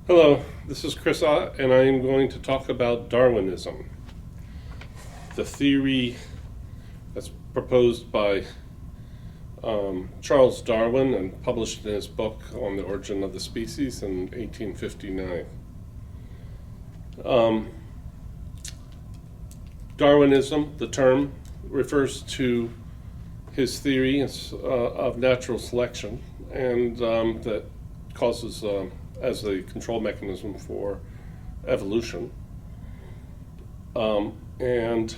Hello, this is Chris Ott, and I am going to talk about Darwinism, the theory that's proposed by Charles Darwin and published in his book on the origin of the species in 1859. Darwinism, the term, refers to his theory of natural selection, and that causes as a control mechanism for evolution. And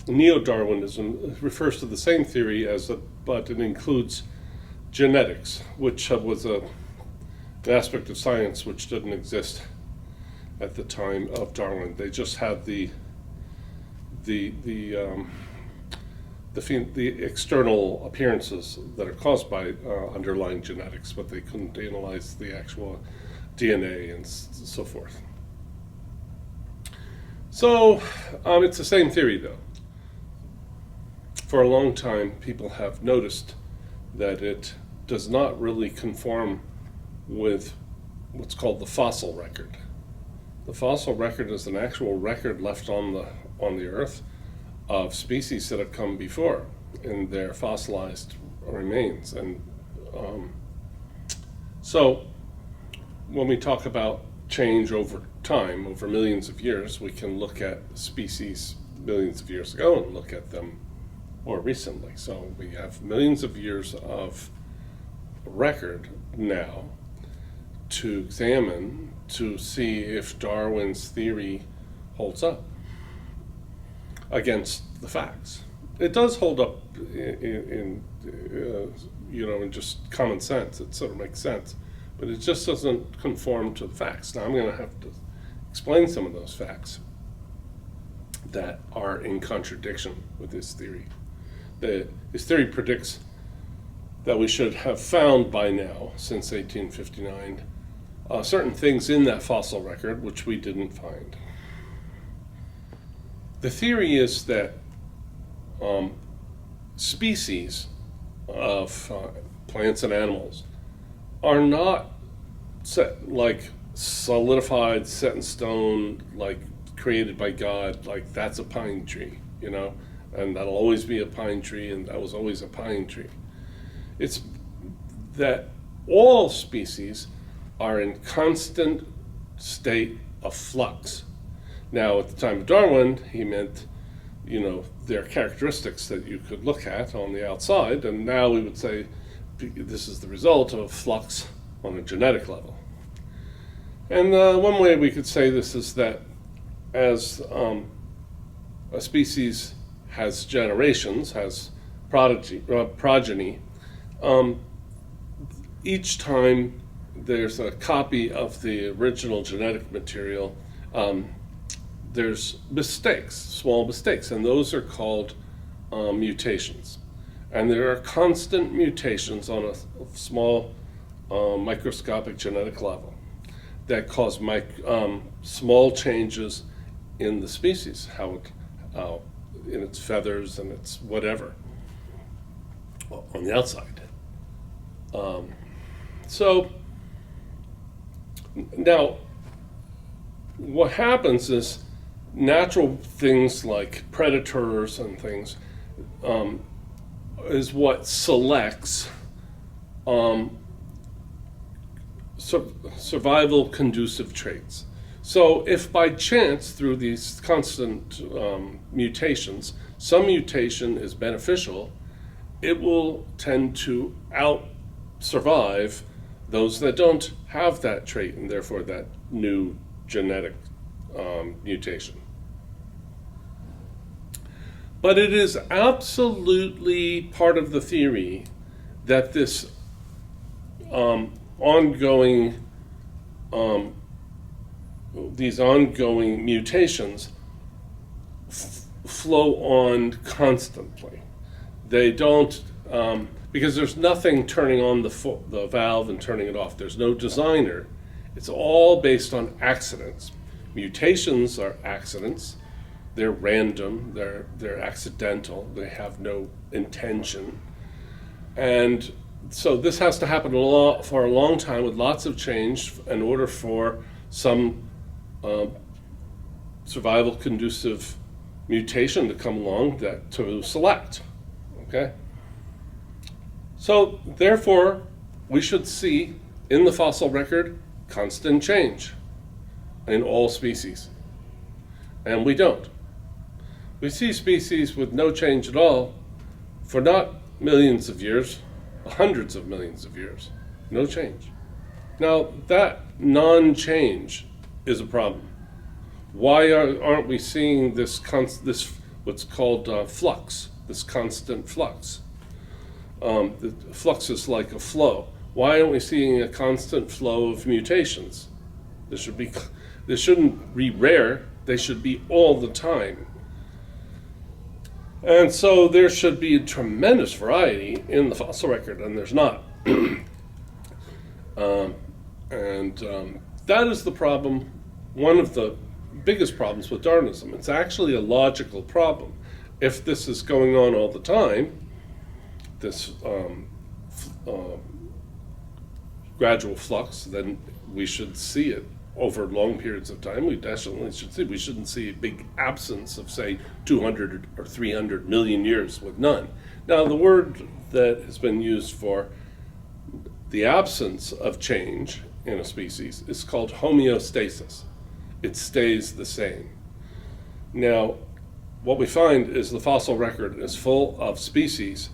Neo-Darwinism refers to the same theory but it includes genetics, which was an aspect of science which didn't exist at the time of Darwin. They just had the external appearances that are caused by underlying genetics, but they couldn't analyze the actual DNA and so forth. So it's the same theory, though. For a long time, people have noticed that it does not really conform with what's called the fossil record. The fossil record is an actual record left on the Earth of species that have come before in their fossilized remains. And so when we talk about change over time, over millions of years, we can look at species millions of years ago and look at them more recently. So we have millions of years of record now to examine to see if Darwin's theory holds up against the facts. It does hold up in just common sense. It sort of makes sense, but it just doesn't conform to the facts. Now I'm going to have to explain some of those facts that are in contradiction with this theory. His theory predicts that we should have found by now, since 1859, certain things in that fossil record which we didn't find. The theory is that species of plants and animals are not solidified, set in stone, like created by God, like that's a pine tree, and that'll always be a pine tree, and that was always a pine tree. It's that all species are in constant state of flux. Now, at the time of Darwin, he meant, there are characteristics that you could look at on the outside, and now we would say this is the result of flux on a genetic level. And one way we could say this is that as a species has generations, has progeny, each time there's a copy of the original genetic material, there's mistakes, small mistakes, and those are called mutations. And there are constant mutations on a small microscopic genetic level that cause small changes in the species, in its feathers and its whatever on the outside. So now what happens is natural things like predators and things is what selects survival conducive traits. So if by chance through these constant mutations, some mutation is beneficial, it will tend to out-survive those that don't have that trait and therefore that new genetic mutation. But it is absolutely part of the theory that this these ongoing mutations flow on constantly. They don't, because there's nothing turning on the valve and turning it off. There's no designer. It's all based on accidents. Mutations are accidents. They're random. They're accidental. They have no intention. And So this has to happen for a long time with lots of change in order for some survival conducive mutation to come along that to select. Okay? So therefore, we should see in the fossil record constant change in all species. And we don't. We see species with no change at all for not millions of years, hundreds of millions of years. No change. Now, that non-change is a problem. Why aren't we seeing this what's called flux, this constant flux? The flux is like a flow. Why aren't we seeing a constant flow of mutations? They shouldn't be rare. They should be all the time. And so there should be a tremendous variety in the fossil record, and there's not. That is the problem, one of the biggest problems with Darwinism. It's actually a logical problem. If this is going on all the time, this gradual flux, then we should see it over long periods of time. We definitely should see. We shouldn't see a big absence of, say, 200 or 300 million years with none. Now, the word that has been used for the absence of change in a species is called homeostasis. It stays the same. Now, what we find is the fossil record is full of species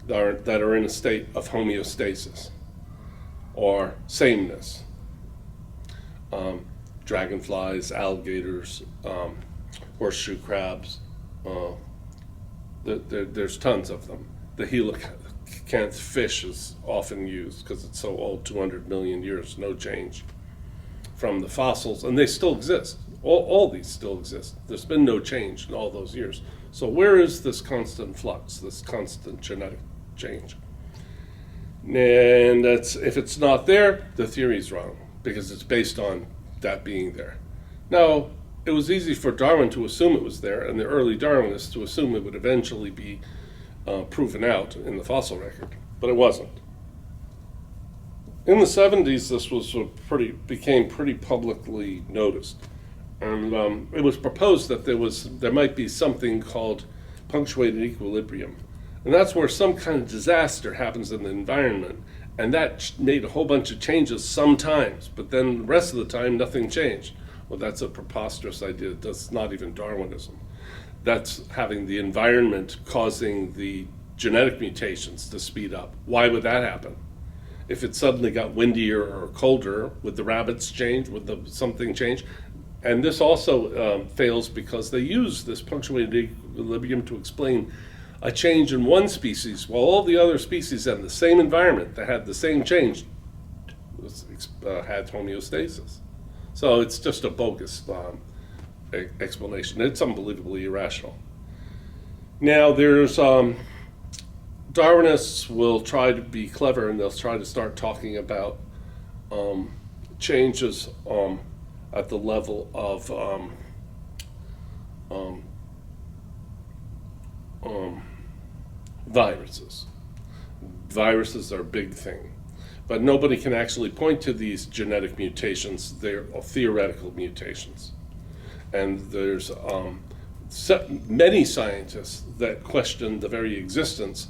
that are in a state of homeostasis or sameness. Dragonflies, alligators, horseshoe crabs, there's tons of them. The coelacanth fish is often used because it's so old, 200 million years, no change from the fossils, and they still exist. All these still exist. There's been no change in all those years. So where is this constant flux, this constant genetic change? And if it's not there, the theory's wrong, because it's based on that being there. Now, it was easy for Darwin to assume it was there, and the early Darwinists to assume it would eventually be proven out in the fossil record, but it wasn't. In the 70s, this was became pretty publicly noticed, and it was proposed that there might be something called punctuated equilibrium, and that's where some kind of disaster happens in the environment, and that made a whole bunch of changes sometimes, but then the rest of the time nothing changed. Well, that's a preposterous idea. That's not even Darwinism. That's having the environment causing the genetic mutations to speed up. Why would that happen? If it suddenly got windier or colder, would the rabbits change? Would something change? And this also fails because they use this punctuated equilibrium to explain a change in one species, while all the other species in the same environment that had the same change had homeostasis. So it's just a bogus explanation. It's unbelievably irrational. Now there's Darwinists will try to be clever, and they'll try to start talking about changes at the level of viruses. Viruses are a big thing, but nobody can actually point to these genetic mutations. They're theoretical mutations, and there's many scientists that question the very existence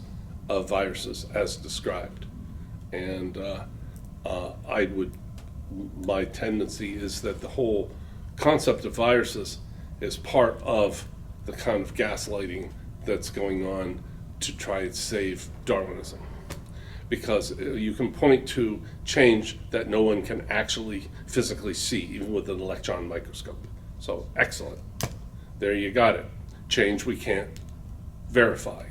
of viruses as described. And my tendency is that the whole concept of viruses is part of the kind of gaslighting that's going on to try and save Darwinism. Because you can point to change that no one can actually physically see, even with an electron microscope. So, excellent. There you got it. Change we can't verify.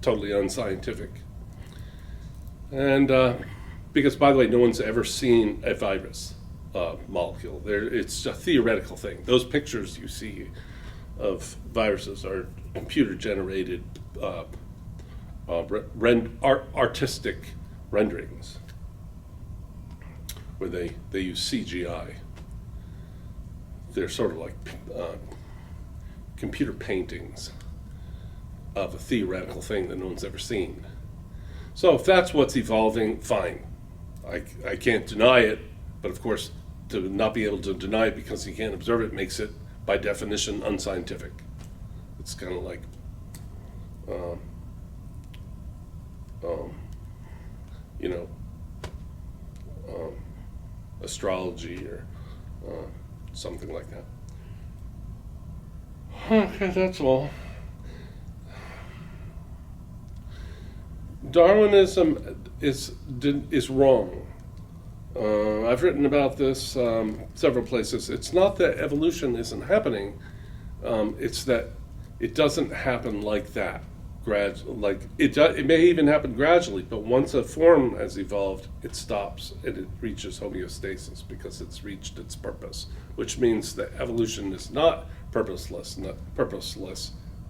Totally unscientific. And because, by the way, no one's ever seen a virus molecule. It's a theoretical thing. Those pictures you see of viruses are computer-generated artistic renderings where they use CGI. They're sort of like computer paintings of a theoretical thing that no one's ever seen. So if that's what's evolving, fine. I can't deny it, but of course, to not be able to deny it because you can't observe it makes it, by definition, unscientific. It's kind of like you know, astrology or something like that. Okay, that's all. Darwinism is wrong. I've written about this several places. It's not that evolution isn't happening. It's that it doesn't happen like that. It may even happen gradually, but once a form has evolved, it stops and it reaches homeostasis because it's reached its purpose, which means that evolution is not purposeless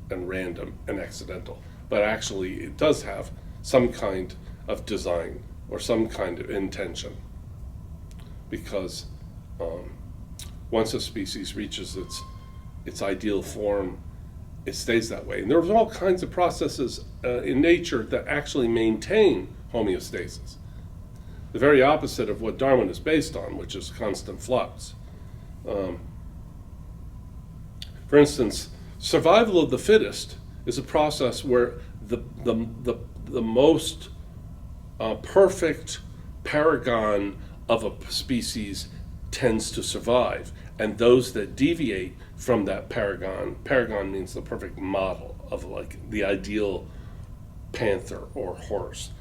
and random and accidental, but actually it does have some kind of design or some kind of intention, because once a species reaches its ideal form, it stays that way. And there's all kinds of processes in nature that actually maintain homeostasis. The very opposite of what Darwin is based on, which is constant flux. For instance, survival of the fittest is a process where the most perfect paragon of a species tends to survive, and those that deviate from that paragon means the perfect model of like the ideal panther or horse.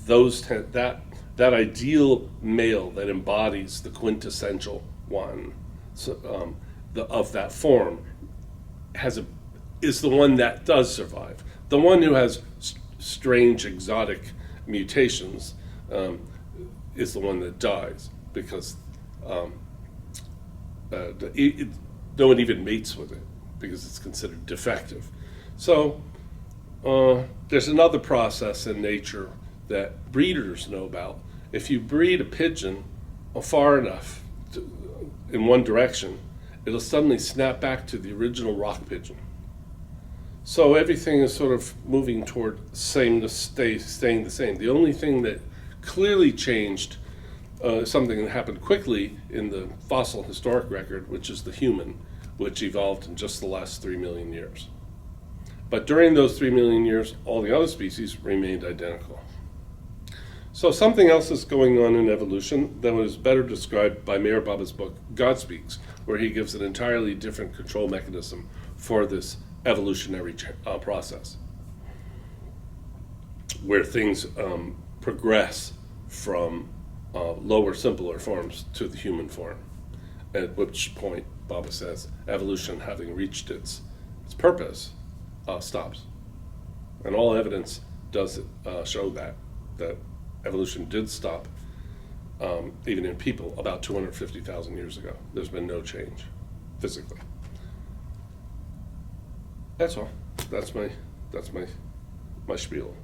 That ideal male that embodies the quintessential one, of that form is the one that does survive. The one who has strange exotic mutations is the one that dies, because no one even mates with it because it's considered defective. So there's another process in nature that breeders know about. If you breed a pigeon far enough in one direction, it'll suddenly snap back to the original rock pigeon. So everything is sort of moving toward staying the same. The only thing that clearly changed, something that happened quickly in the fossil historic record, which is the human, which evolved in just the last 3 million years. But during those 3 million years, all the other species remained identical. So something else is going on in evolution that was better described by Meir Baba's book, God Speaks, where he gives an entirely different control mechanism for this evolutionary process, where things progress from lower, simpler forms to the human form, at which point Baba says evolution, having reached its purpose, stops. And all evidence does show that evolution did stop, even in people, about 250,000 years ago. There's been no change physically. That's all. That's my spiel.